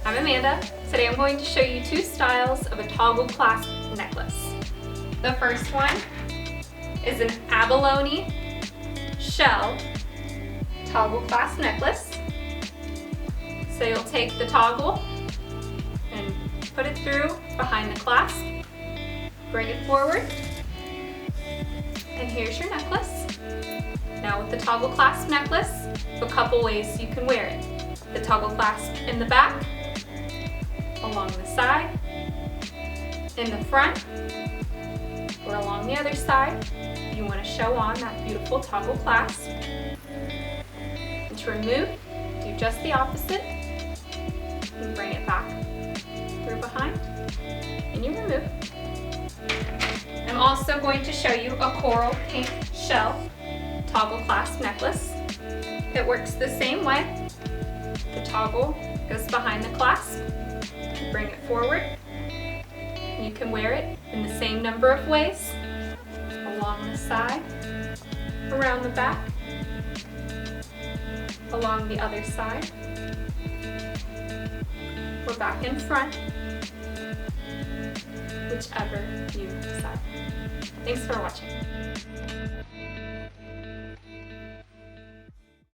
I'm Amanda. Today I'm going to show you two styles of a toggle clasp necklace. The first one is an abalone shell toggle clasp necklace. So you'll take the toggle and put it through behind the clasp, bring it forward, and here's your necklace. Now with the toggle clasp necklace, a couple ways you can wear it. The toggle clasp in the back, along the side, in the front, or along the other side. You want to show on that beautiful toggle clasp. And to remove, do just the opposite and bring it back through behind, and you remove. I'm also going to show you a coral pink shell toggle clasp necklace. It works the same way. The toggle goes behind the clasp. You bring it forward. You can wear it in the same number of ways. Along the side, around the back, along the other side, or back in front, whichever you decide. Thanks for watching.